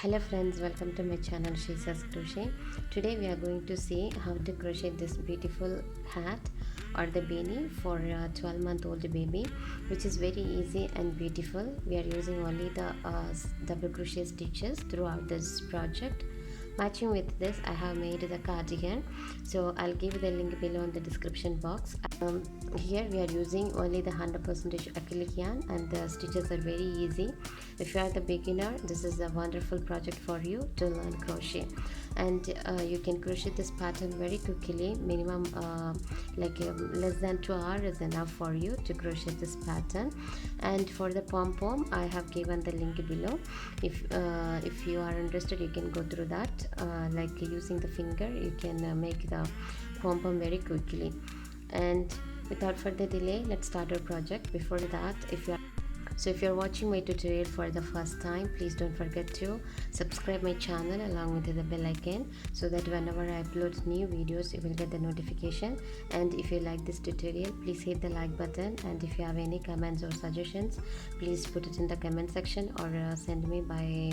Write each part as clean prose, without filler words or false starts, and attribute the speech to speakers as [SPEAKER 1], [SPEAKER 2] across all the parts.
[SPEAKER 1] Hello friends, welcome to my channel se-crochet. Today we are going to see how to crochet this beautiful hat or the beanie for a 12-month-old baby, which is very easy and beautiful. We are using only the double crochet stitches throughout this project. Matching with this, I have made the cardigan, so I'll give the link below in the description box. Here we are using only the 100% acrylic yarn, and the stitches are very easy. If you are the beginner, this is a wonderful project for you to learn crochet, and you can crochet this pattern very quickly. Minimum less than 2 hours is enough for you to crochet this pattern. And for the pom-pom, I have given the link below. If you are interested, you can go through that. Like using the finger, you can make the pom-pom very quickly. And without further delay, let's start our project. Before that, if you're watching my tutorial for the first time, please don't forget to subscribe my channel along with the bell icon, so that whenever I upload new videos, you will get the notification. And if you like this tutorial, please hit the like button, and if you have any comments or suggestions, please put it in the comment section or send me by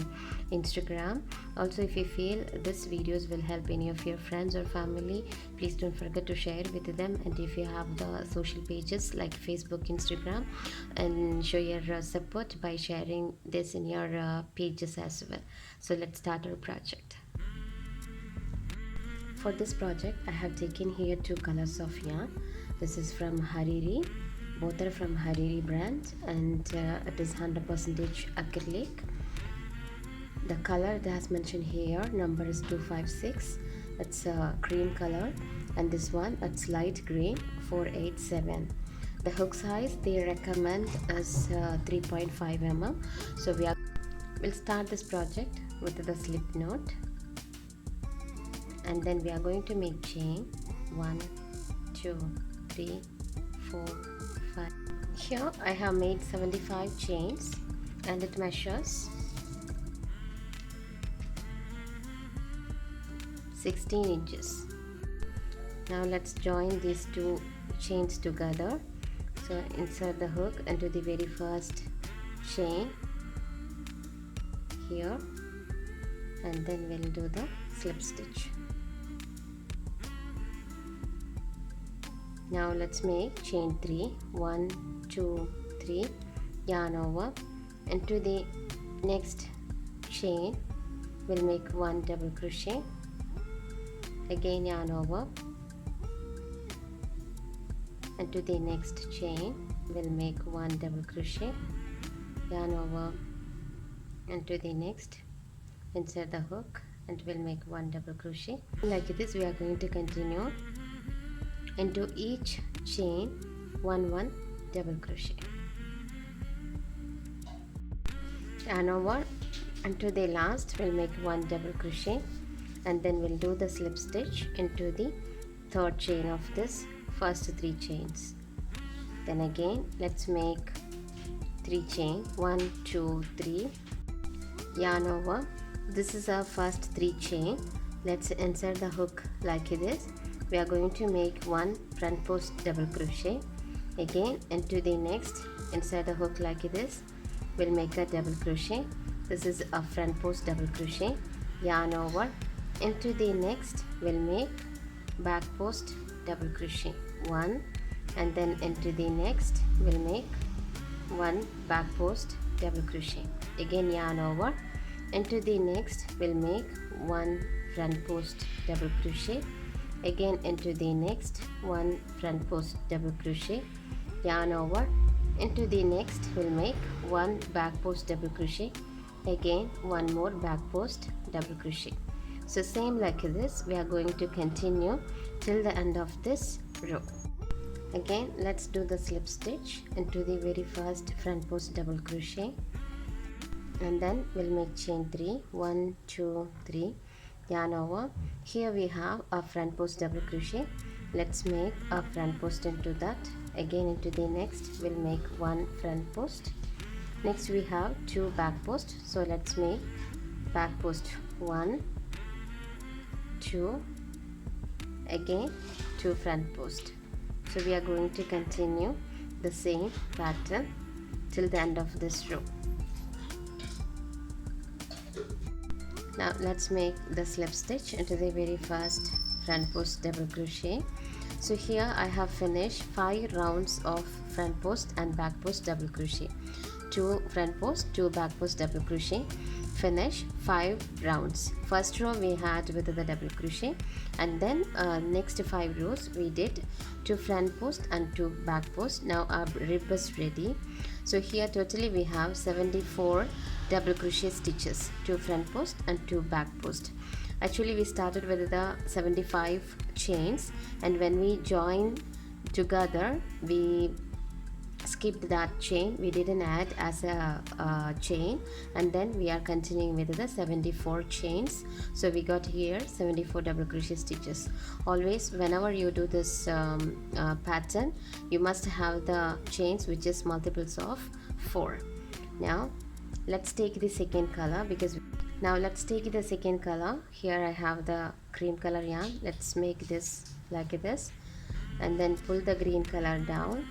[SPEAKER 1] Instagram. Also, if you feel this videos will help any of your friends or family, please don't forget to share with them. And if you have the social pages like Facebook, Instagram, and show your support by sharing this in your pages as well. So let's start our project. For this project, I have taken here 2 colors of yarn. This is from Hariri. Both are from Hariri brand, and it is 100% acrylic. The color that's mentioned here, number is 256. It's a cream color, and this one, it's light green, 487. The hook size they recommend is 3.5 mm. So we'll start this project with the slip knot, and then we are going to make chain 1, 2, 3, 4, 5. Here I have made 75 chains, and it measures 16 inches. Now let's join these 2 chains together. So insert the hook into the very first chain here, and then we'll do the slip stitch. Now let's make chain 3. 1, 2, 3, yarn over. Into the next chain we'll make 1 double crochet, again yarn over. Into the next chain we'll make 1 double crochet, yarn over. Into the next, insert the hook, and we'll make 1 double crochet. Like this we are going to continue. Into each chain 1 double crochet, yarn over. Into the last we'll make 1 double crochet, and then we'll do the slip stitch into the third chain of this first 3 chains. Then again let's make 3 chain, 1, 2, 3, yarn over. This is our first 3 chain. Let's insert the hook like this. We are going to make 1 front post double crochet, again into the next, insert the hook like this. We'll make a double crochet. This is a front post double crochet, yarn over. Into the next we'll make back post double crochet 1, and then into the next we'll make 1 back post double crochet, again yarn over. Into the next we'll make 1 front post double crochet, again into the next 1 front post double crochet, yarn over. Into the next we'll make 1 back post double crochet, again 1 more back post double crochet. So same like this we are going to continue till the end of this row. Again let's do the slip stitch into the very first front post double crochet, and then we'll make chain 3. 1, 2, 3, yarn over. Here we have a front post double crochet. Let's make a front post into that. Again into the next we'll make 1 front post. Next we have 2 back posts, so let's make back post 1, 2, again 2 front post. So we are going to continue the same pattern till the end of this row. Now let's make the slip stitch into the very first front post double crochet. So here I have finished 5 rounds of front post and back post double crochet. 2 front post, 2 back post double crochet. Finish 5 rounds. First row we had with the double crochet, and then next 5 rows we did 2 front post and 2 back post. Now our rib is ready. So here totally we have 74 double crochet stitches, 2 front post and 2 back post. Actually we started with the 75 chains, and when we join together we skipped that chain, we didn't add as a chain, and then we are continuing with the 74 chains. So we got here 74 double crochet stitches. Always whenever you do this pattern, you must have the chains which is multiples of 4. Now let's take the second color, because now let's take the second color. Here I have the cream color yarn. Let's make this like this, and then pull the green color down.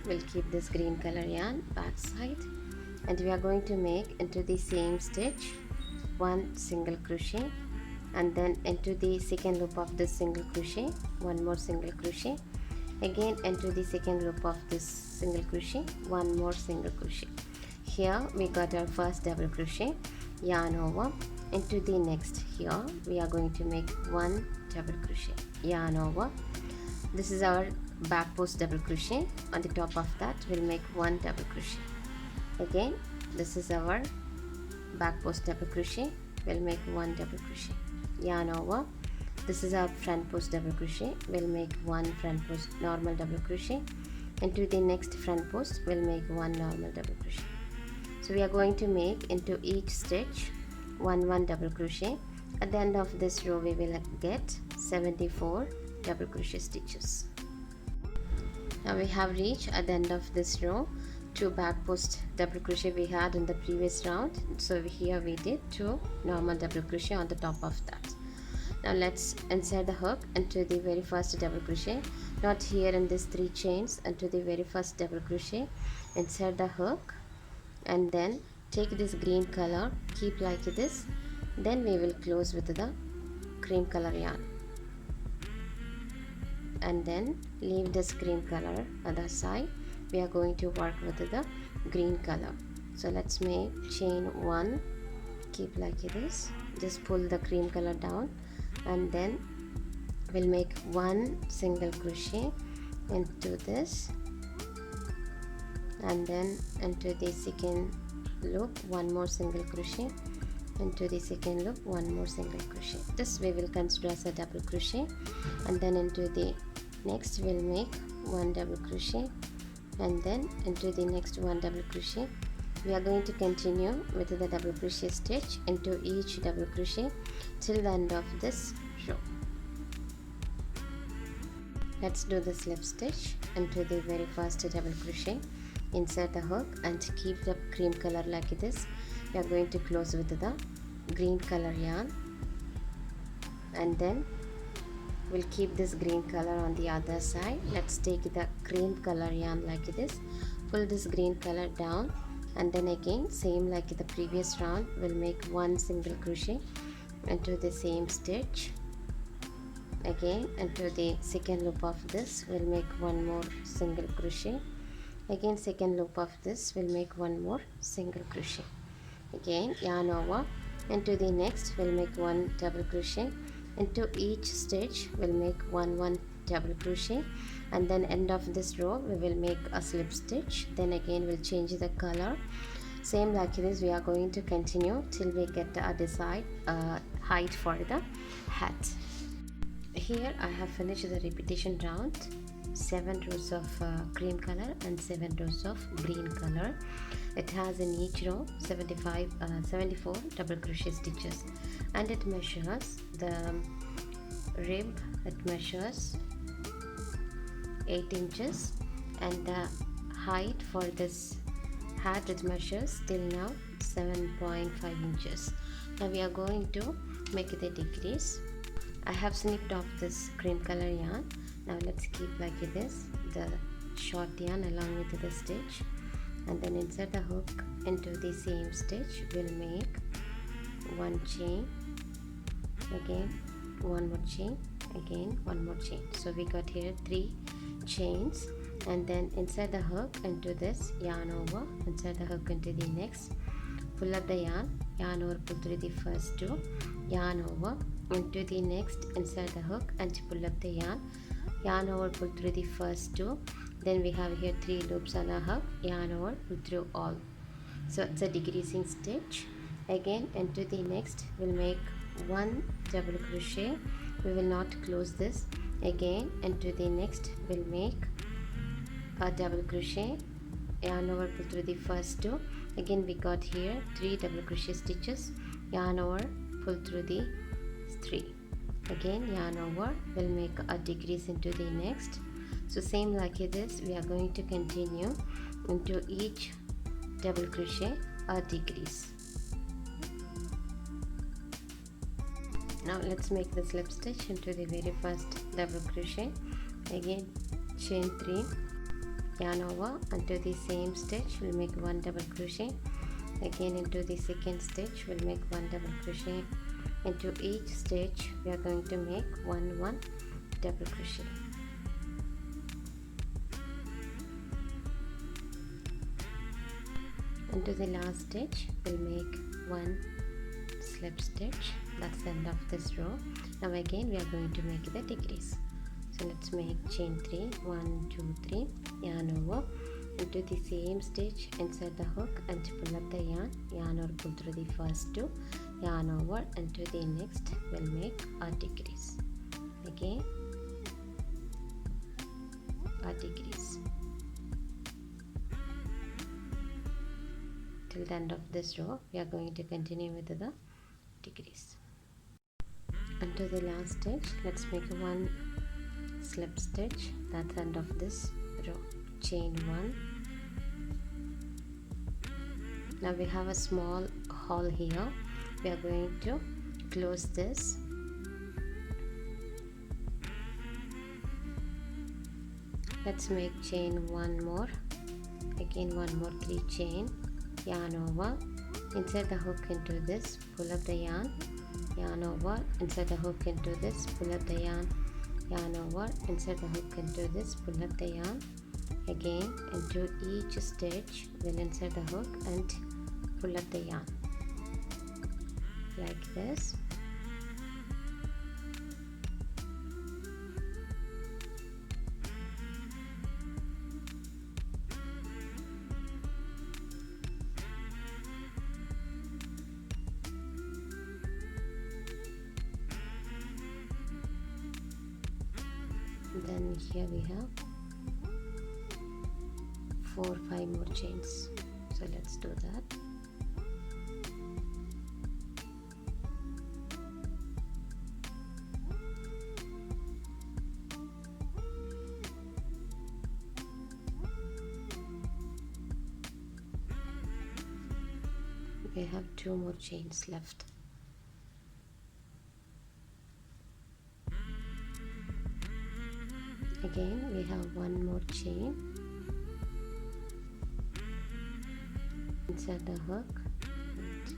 [SPEAKER 1] We'll keep this green color yarn back side, and we are going to make into the same stitch 1 single crochet, and then into the second loop of this single crochet 1 more single crochet, again into the second loop of this single crochet 1 more single crochet. Here we got our first double crochet, yarn over. Into the next, here we are going to make 1 double crochet, yarn over. This is our back post double crochet. On the top of that we'll make 1 double crochet. Again, this is our back post double crochet, we'll make 1 double crochet, yarn over. This is our front post double crochet, we'll make 1 front post normal double crochet. Into the next front post we'll make 1 normal double crochet. So we are going to make into each stitch 1 double crochet. At the end of this row we will get 74 double crochet stitches. Now we have reached at the end of this row. 2 back post double crochet we had in the previous round, so here we did 2 normal double crochet on the top of that. Now let's insert the hook into the very first double crochet, not here in this 3 chains, into the very first double crochet. Insert the hook, and then take this green color, keep like this, then we will close with the cream color yarn, and then leave this green color other side. We are going to work with the green color. So let's make chain 1, keep like this, just pull the cream color down, and then we'll make 1 single crochet into this, and then into the second loop 1 more single crochet, into the second loop 1 more single crochet. This we will consider as a double crochet, and then into the next we'll make 1 double crochet, and then into the next 1 double crochet. We are going to continue with the double crochet stitch into each double crochet till the end of this row. Let's do the slip stitch into the very first double crochet. Insert the hook and keep the cream color like this. We are going to close with the green color yarn, and then we'll keep this green color on the other side. Let's take the cream color yarn like this, pull this green color down, and then again same like the previous round, we'll make 1 single crochet into the same stitch. Again into the second loop of this we'll make 1 more single crochet. Again second loop of this we'll make 1 more single crochet. Again yarn over. Into the next we'll make 1 double crochet. Into each stitch we'll make 1 double crochet, and then end of this row we will make a slip stitch. Then again we'll change the color, same like this. We are going to continue till we get a desired height for the hat. Here I have finished the repetition round, 7 rows of cream color and 7 rows of green color. It has in each row 74 double crochet stitches, and it measures the rib, it measures 8 inches, and the height for this hat, it measures till now 7.5 inches. Now we are going to make the decrease. I have snipped off this cream color yarn. Now let's keep like this, the short yarn along with the stitch, and then insert the hook into the same stitch. We'll make one chain, again one more chain, again one more chain. So we got here 3 chains, and then insert the hook into this, yarn over, insert the hook into the next, pull up the yarn over, pull through the first 2, yarn over into the next, insert the hook and pull up the yarn over, pull through the first 2. Then we have here 3 loops on our hook, yarn over, pull through all. So it's a decreasing stitch. Again into the next we'll make 1 double crochet. We will not close this. Again into the next we'll make a double crochet, yarn over, pull through the first 2. Again we got here 3 double crochet stitches, yarn over, pull through the 3. Again yarn over, we'll make a decrease into the next. So same like this we are going to continue into each double crochet a decrease. Now let's make the slip stitch into the very first double crochet. Again chain 3, yarn over into the same stitch, we'll make 1 double crochet. Again into the second stitch we'll make 1 double crochet. Into each stitch we are going to make 1 double crochet. Into the last stitch we'll make 1 slip stitch. That's the end of this row. Now again we are going to make the decrease. So let's make chain 3, 1 2 3, yarn over into the same stitch, insert the hook and pull up the yarn over, pull through the first 2, yarn over into the next, we'll make a decrease. Again a decrease till the end of this row. We are going to continue with the decrease. Until the last stitch let's make 1 slip stitch. That's the end of this row. Chain 1. Now we have a small hole here. We are going to close this. Let's make chain 1 more. Again 1 more 3 chain, yarn over, insert the hook into this, pull up the yarn over, insert the hook into this, pull up the yarn over, insert the hook into this, pull up the yarn. Again into each stitch we'll insert the hook and pull up the yarn like this. Then here we have 4 or 5 more chains, so let's do that. We have 2 more chains left. Again we have 1 more chain, insert the hook and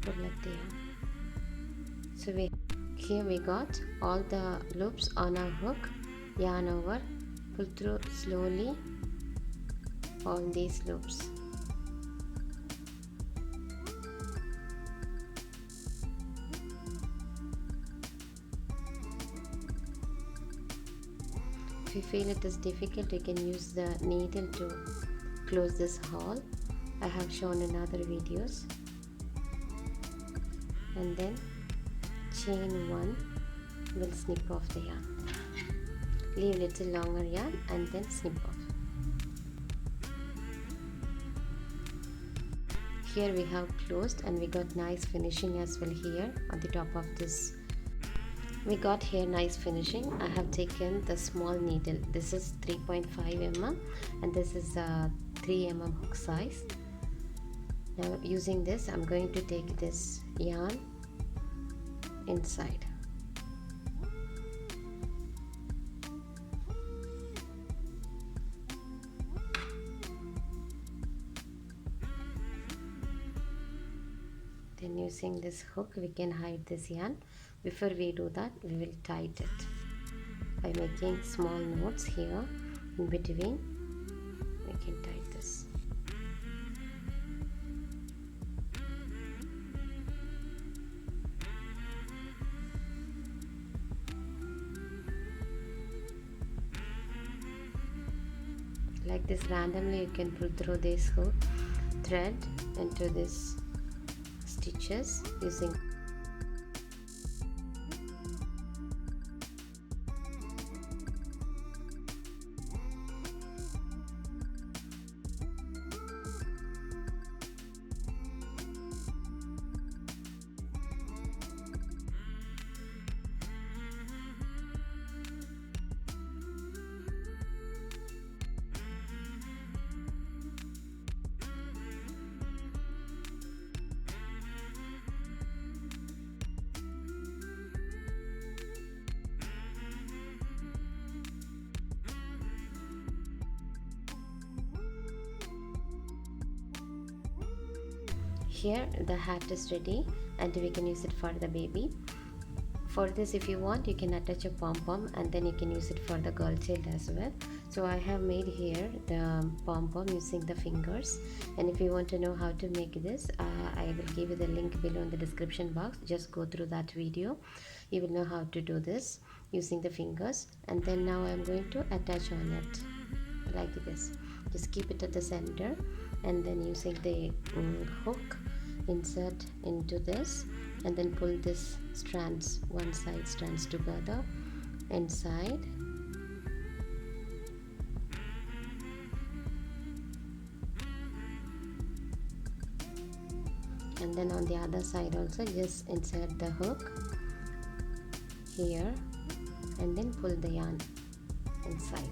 [SPEAKER 1] pull up the yarn. So here we got all the loops on our hook, yarn over, pull through slowly all these loops. If you feel it is difficult, you can use the needle to close this hole. I have shown in other videos. And then chain 1, we'll snip off the yarn. Leave little longer yarn and then snip off. Here we have closed and we got nice finishing as well here on the top of this. We got here nice finishing. I have taken the small needle. This is 3.5 mm and this is a 3 mm hook size. Now using this I'm going to take this yarn inside and using this hook we can hide this yarn. Before we do that, we will tie it by making small knots here in between. We can tie this. Like this, randomly you can pull through this hook thread into this stitches using here. The hat is ready and we can use it for the baby. For this, if you want, you can attach a pom-pom and then you can use it for the girl child as well. So I have made here the pom-pom using the fingers, and if you want to know how to make this, I will give you the link below in the description box. Just go through that video, you will know how to do this using the fingers. And then now I am going to attach on it like this. Just keep it at the center and then using the hook insert into this and then pull this strands, one side strands together inside, and then on the other side also just insert the hook here and then pull the yarn inside.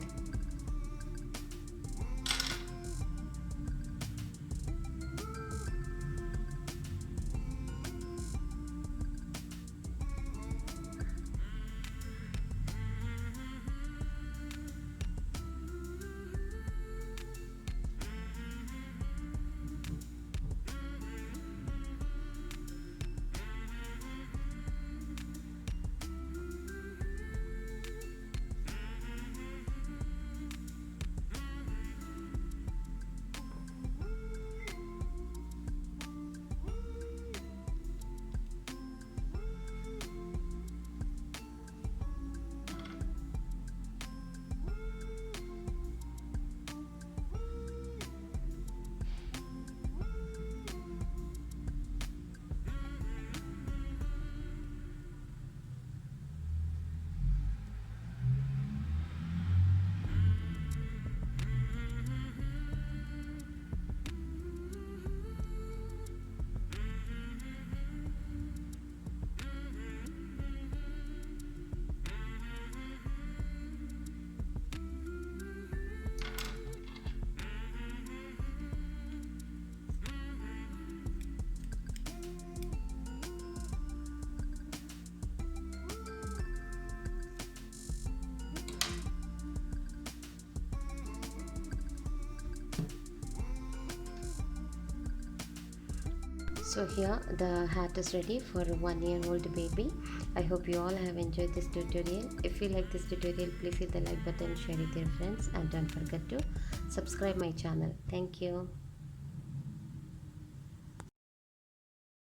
[SPEAKER 1] So here the hat is ready for a 1-year-old baby. I hope you all have enjoyed this tutorial. If you like this tutorial, please hit the like button, share it with your friends, and don't forget to subscribe my channel. Thank you.